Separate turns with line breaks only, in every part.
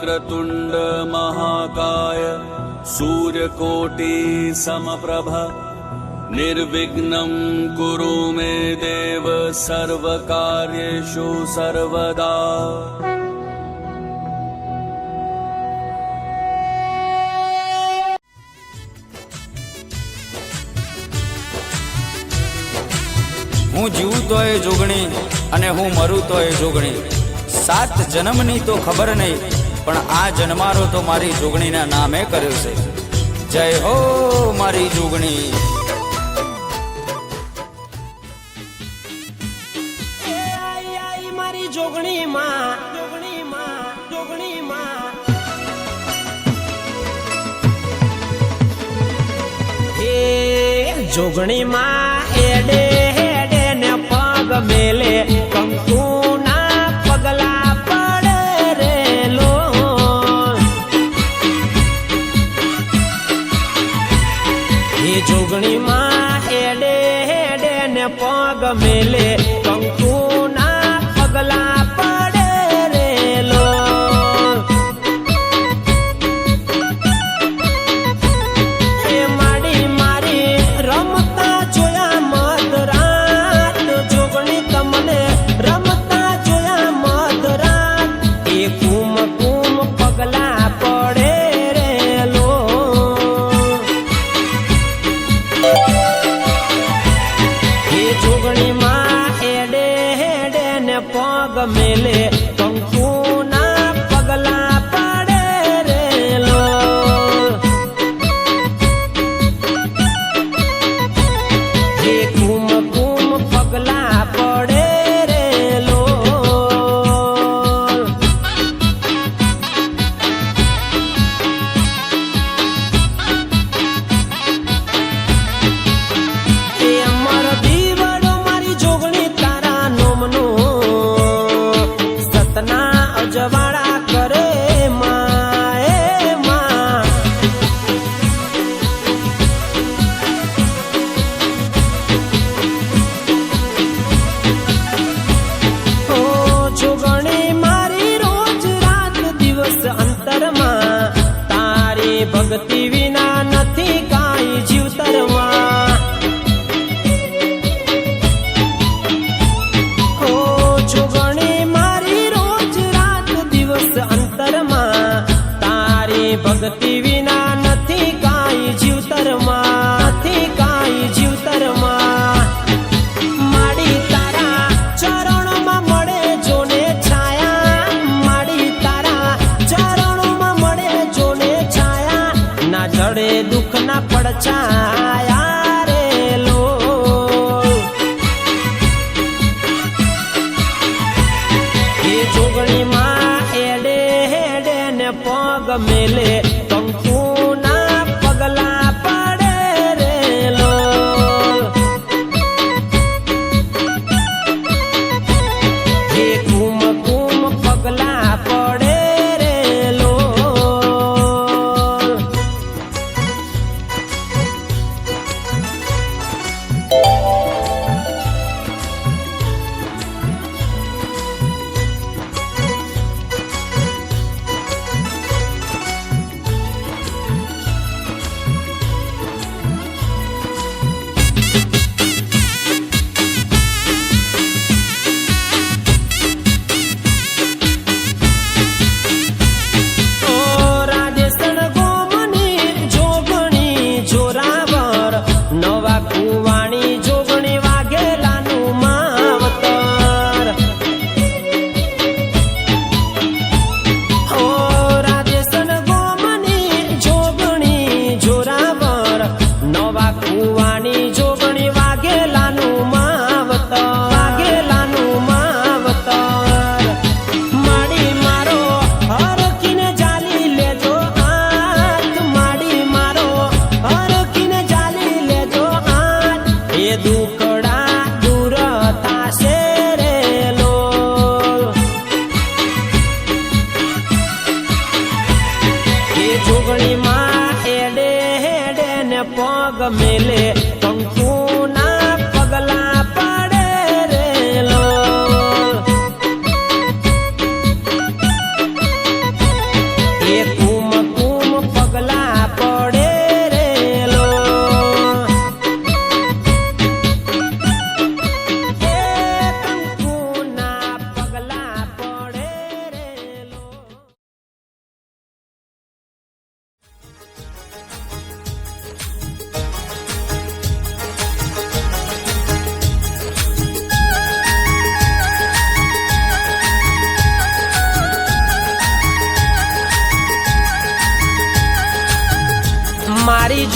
वक्रतुण्ड महाकाय सूर्यकोटि समप्रभ निर्विघ्नं कुरु मे देव सर्वकार्येषु सर्वदा।
હું જીવું તો એ જોગણી અને હું મરું તો એ જોગણી। 7 જન્મની તો ખબર નહીં, પણ આ જન્મારો તો મારી જોગણીના નામે કર્યો છે। જય હો મારી જોગણી।
મારી જોગણી માં, જોગણી માં, જોગણી માં, હે જોગણી માં એડે હેડે ને પગ મેલે કંકુ ના પગલા પડે રે લો। હે જોગણી માં એડે હેડે ને પગ મેલે કંકુ ના પગલા પડે રે લો। એ માડી મારી રમતા જોયા મધરાત, જોગણી તમને રમતા જોયા મધરાત, એ કુમ કુમ પગલા પડે રે લો। એ જોગણી માં એડે હેડે ને પગ મેલે કંકુ ના પગલા પડે રે લો। એ કુમ કુમ પગલા પડે રે લો। એ અમર દીવડો મારી જોગણી તારા નોમનો, સતના અજવાળા કરે માં એ માં। ઓ જોગણી મારી રોજ રાત દિવસ અંતરમાં, તારી ભક્તિ વિના નથી કાંઈ જીવતરમાં। ઓ જોગણી મારી રોજ રાત દિવસ અંતરમાં, તારી ભક્તિ વિના નથી કાંઈ જીવતરમાં, નથી કાંઈ જીવતરમાં। માડી તારા ચરણોમાં મળે જોને છાયા, માડી તારા ચરણોમાં મળે જોને છાયા, ના જડે દુઃખના પડછાયા રે લો। એ જોગણી માં એડે હેડે ને પગ મેલે કંકુ ના પગલા પડે રે લો। એ કુમ કુમ પગલા પડે રે લો।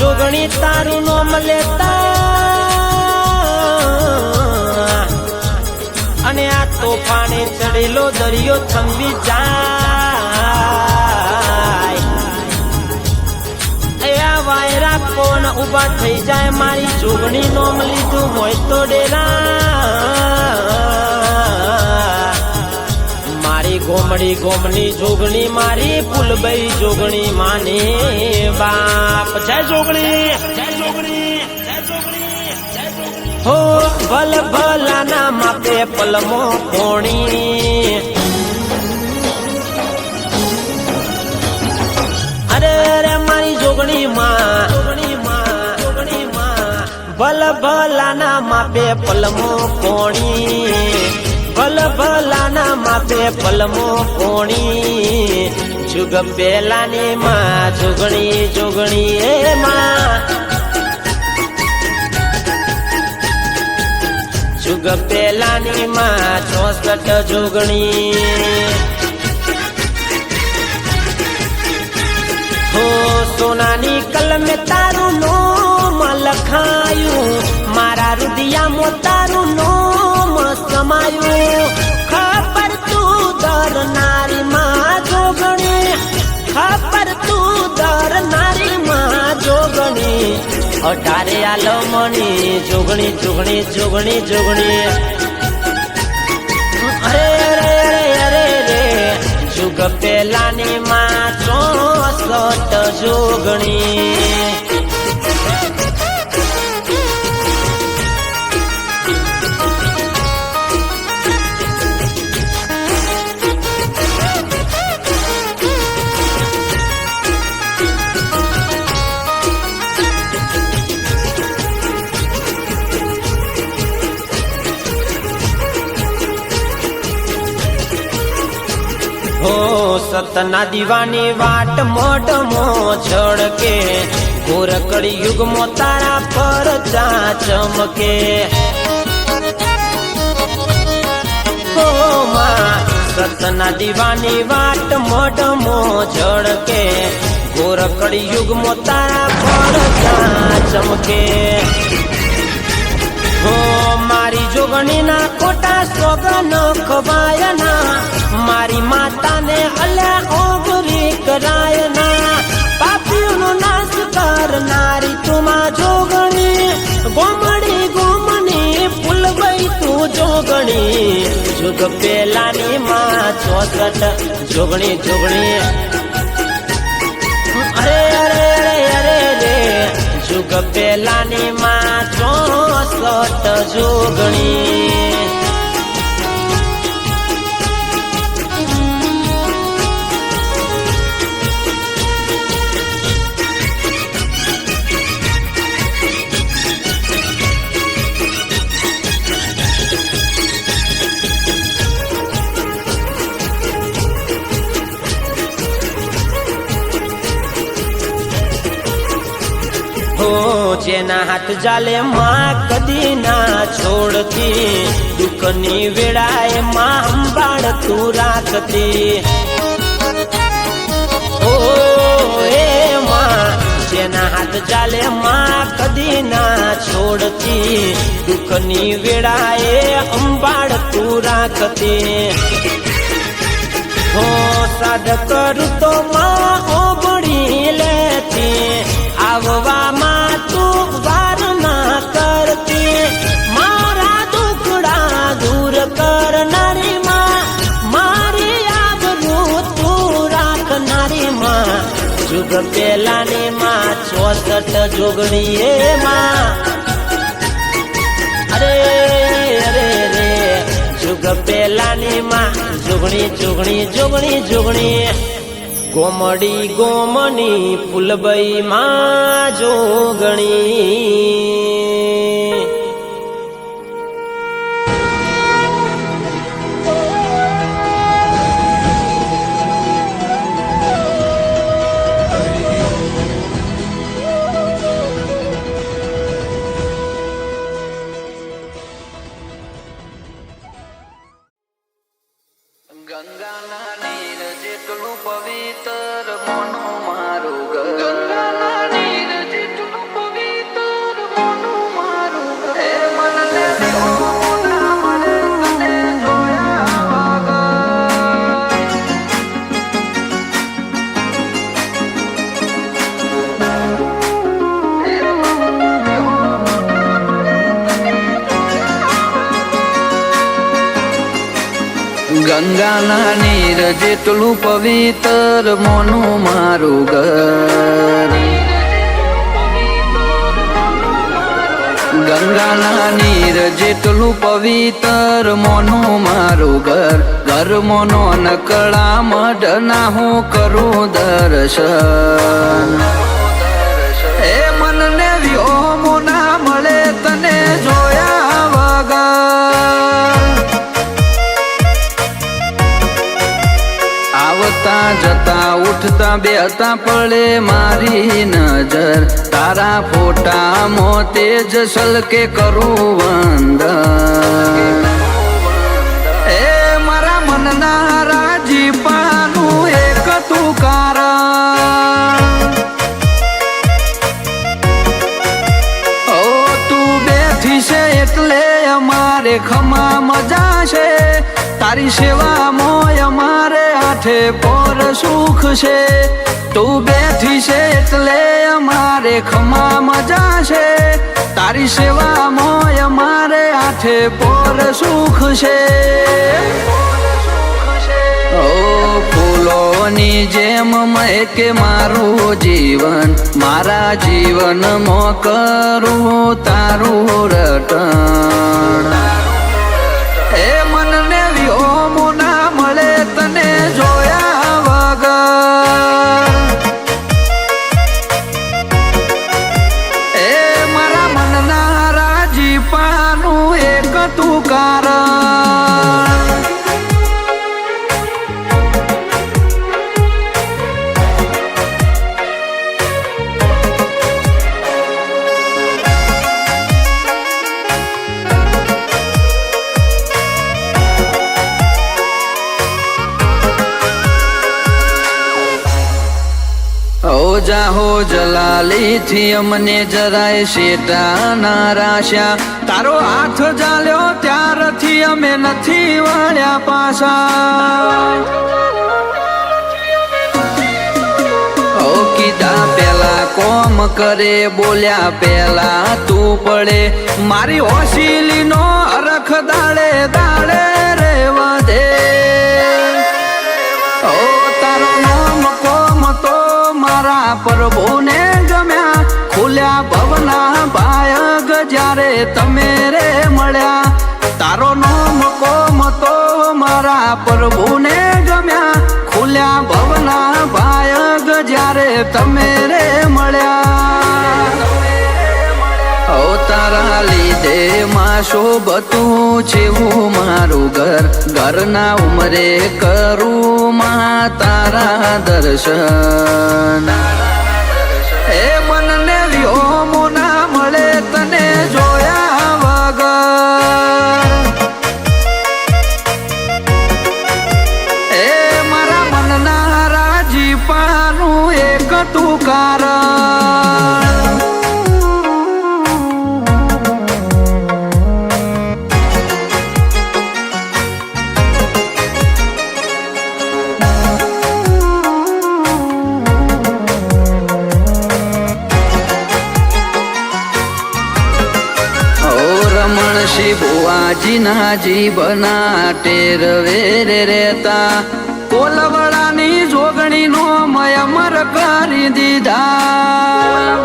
જોગણી તારું નામ લેતા અને આ તોફાને ચડેલો દરિયો થંભી જાય વાયરા કોણ ઉભા થઈ જાય મારી જોગણી નોમ લીધું હોય તો ડેરા મારી ગોમડી ગોમની જોગણી મારી ફૂલબઈ જોગણી માને બાપ જય જોગણી જય જોગણી જય જોગણી જય જોગણી હો ભલ ભલાના માપે પલમો કોણી અરે રે મારી જોગણી માં ભલ ભલાના માપે પલમો કોણી ભલ ભલાના માપે પલમો કોણી જુગ પેલાની માં જોગણી જોગણી એ માં જુગ પેલાની માં 64 જોગણી હો સોનાની કલમે તારું નોમ લખાયું મારા રુદિયામાં તારું નોમ સમાયું ખબર તું દર નારી માં જોગણી ખબર તું દર નારી માં જોગણી 18 આલમની જોગણી જોગણી જોગણી જોગણી અરે અરે અરે અરે રે જુગ પેલાની માં 64 જોગણી હો સતના દીવાની વાટ મોઢમો છડકે ઘોર કળી યુગમો તારા પર ચા ચમકે હો માં સતના દીવાની વાટ મોઢમો છડકે ઘોર કળી યુગમો તારા પર ચા ચમકે હો મારી જોગણીના ખોટા સોગન ખવાયના મારી માતાને અલ્યા ઓગરી કરાયના પાપીઓનો નાશ કરનારી તુમા જોગણી ગોમડી ગોમની ફૂલબઈ તું જોગણી જુગ પેલાની માં 64 જોગણી જોગણી અરે અરે અરે અરે રે જુગ પેલાની માં 64 જોગણી જેના હાથ જાલે માં કદી ના છોડતી દુઃખની વેળાએ માં અંબાળ તું રાખતી ઓ એ માં જેના હાથ જાલે માં કદી ના છોડતી દુઃખની વેળાએ અંબાળ તું રાખતી હો સાદ કરું તો માં ઓગળી લેતી આવવામાં તું વાર ના કરતી મારા દુખડા દૂર કરનારી માં મારી આબરૂ તું રાખનારી માં જુગ પેલાની માં 64 જોગણી એ માં અરે અરે રે જુગ પેલાની માં જોગણી જોગણી જોગણી જોગણી ગોમડી ગોમની ફૂલબઈ માં જોગણી
ગંગાના નીર જેટલું પવિત્ર મોનું મારું ગંગાના નીર જેટલું
ગંગાના નીર જેટલું પવિત્ર મોનું મારું ઘર. ગંગાના નીર જેટલું પવિત્ર મોનું મારું ઘર. ઘર મોનો નકળા મઢના હું કરું દર્શન. એ મનને વ્યોમો ના મળે તને જોયા વગર. આવતા જતા ઉઠતા બેહતા પડે મારી નજર. તારા ફોટા મોતે જ સલકે કરું વંદન. એ મારા મનના રાજીપાનું એક તું કારણ. ઓ તું બેઠી છે એટલે અમારે ખમા મજા છે. તારી સેવા મોય અમારે આઠે પોર સુખ છે. તું બેઠી છે એટલે અમારે ખમા મજા છે. તારી સેવા મોય અમારે આઠે પોર સુખ છે. ઓ ફૂલોની જેમ મહેકે મારું જીવન. મારા જીવનમાં કરું તારું રટણ. એ મનને વ્યોમો ના મળે તને જોયા વગર. એ મારા મનના રાજીપાનું એક તું કારણ. જાહો જલાલી થી અમને જરાય શેટા ના રાશ્યા. તારો હાથ જાલ્યો ત્યારથી અમે નથી વળ્યા પાછા. ઓ કીધા પેલા કોમ કરે બોલ્યા પેલા તું પડે. મારી ઓશીલી નો અરખ દાડે દાડે રે વધે. ઓ તારો નામ કોમ તો મારા પ્રભુને ગમ્યા. ખુલ્યા ભવના બાયગ જ્યારે તમે રે મળ્યા. તારો નામ કોમ તો મારા પ્રભુને ગમ્યા. ખુલ્યા ભવના બાયગ જ્યારે તમે રે મળ્યા. ઓ તારા લીધે માં શોભતું છેવું મારું ઘર. ઘરના ઉમરે કરું માં તારા દર્શન. એ મનને વ્યોમો ના મળે તને જોયા વગર. એ મારા મનના રાજીપાનું એક તું કારણ. બુઆજીના જીવના ટેરવે રે રહેતા. કોલવડાની જોગણી નો મય અમર કરી દીધા.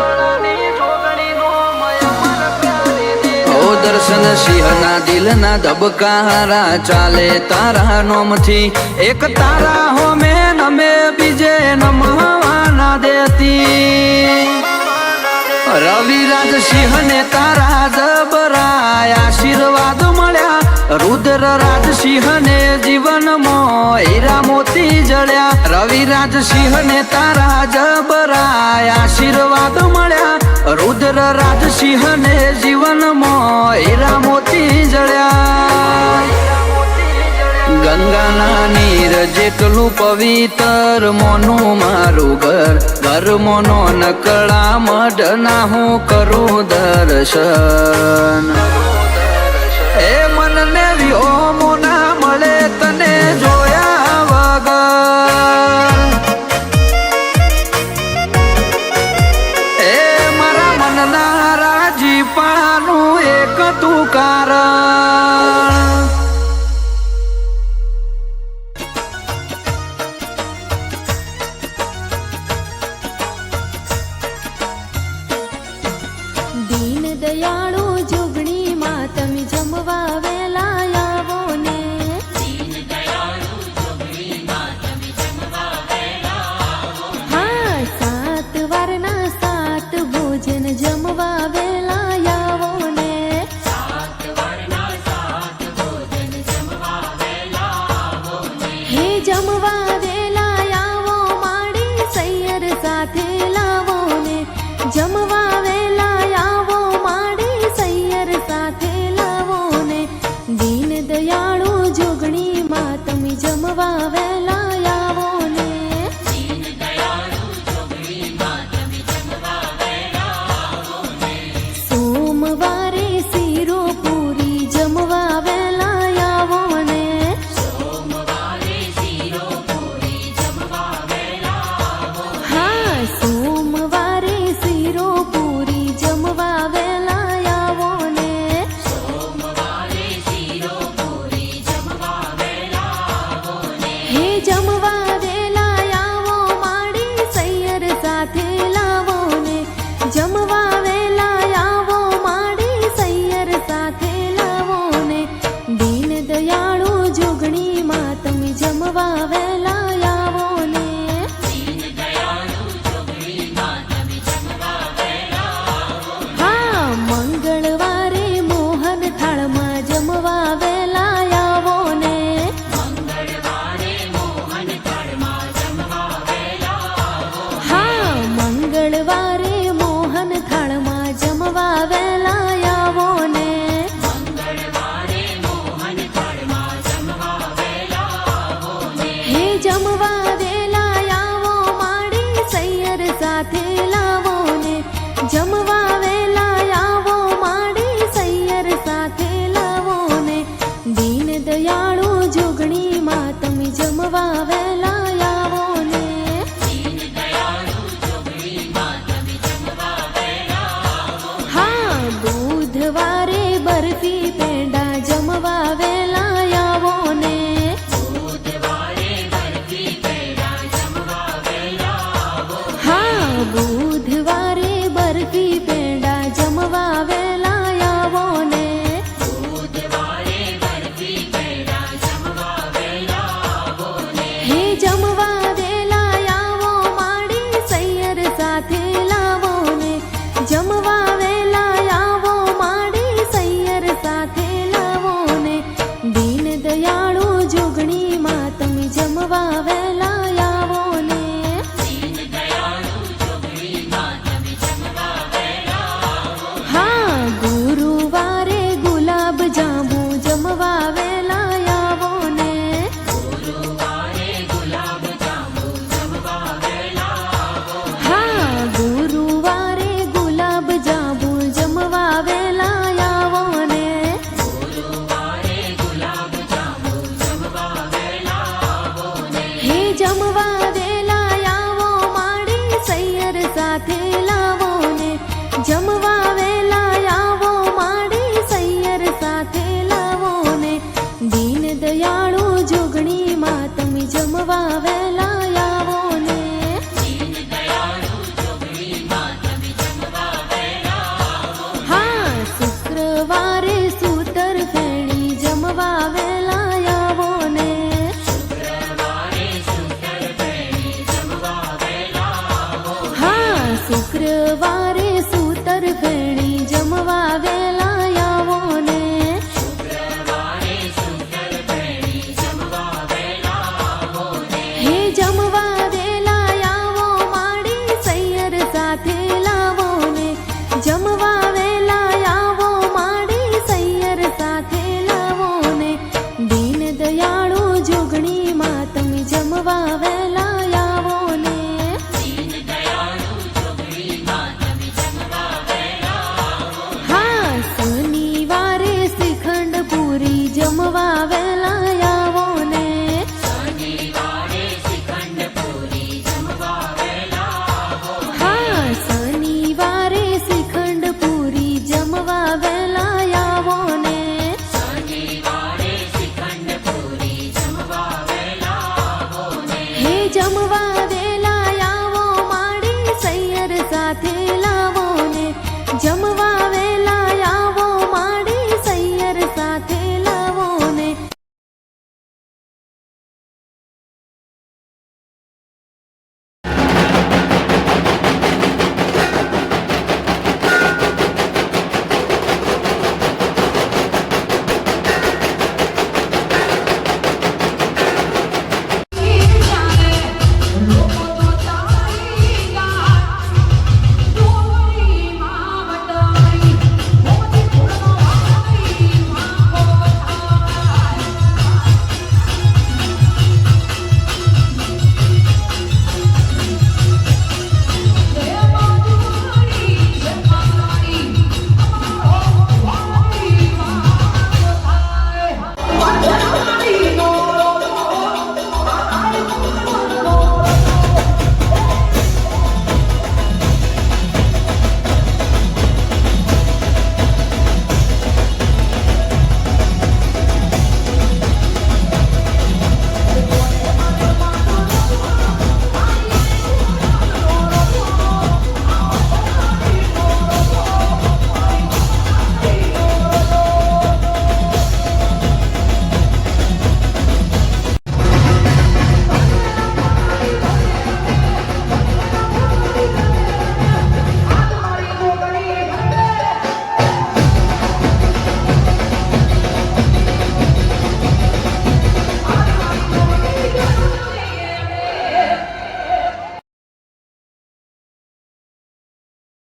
ઓ દર્શન સિંહના દિલના ધબકારા ચાલે તારા નોમથી. એક તારા હોમે નમે બીજે નમવાના દેતી. રવિરાજ સિંહ ને તારા જબરાય આશીર્વાદ મળ્યા. રુદ્ર રાજ સિંહ ને જીવનમાં હીરા મોતી જડ્યા. રવિરાજ સિંહ ને તારા જબરાય આશીર્વાદ મળ્યા. રુદ્ર રાજ સિંહ ને જીવનમાં હીરા મોતી જડ્યા. ગંગાના નીર જેટલું પવિત્ર મોનું મારું ઘર. ઘર મોનો નકળા મઢના હું કરું દર્શન. એ મનને વ્યોમો ના મળે તને જોયા વગર. એ મારા મનના રાજીપાનું એક તું કારણ.
વાવે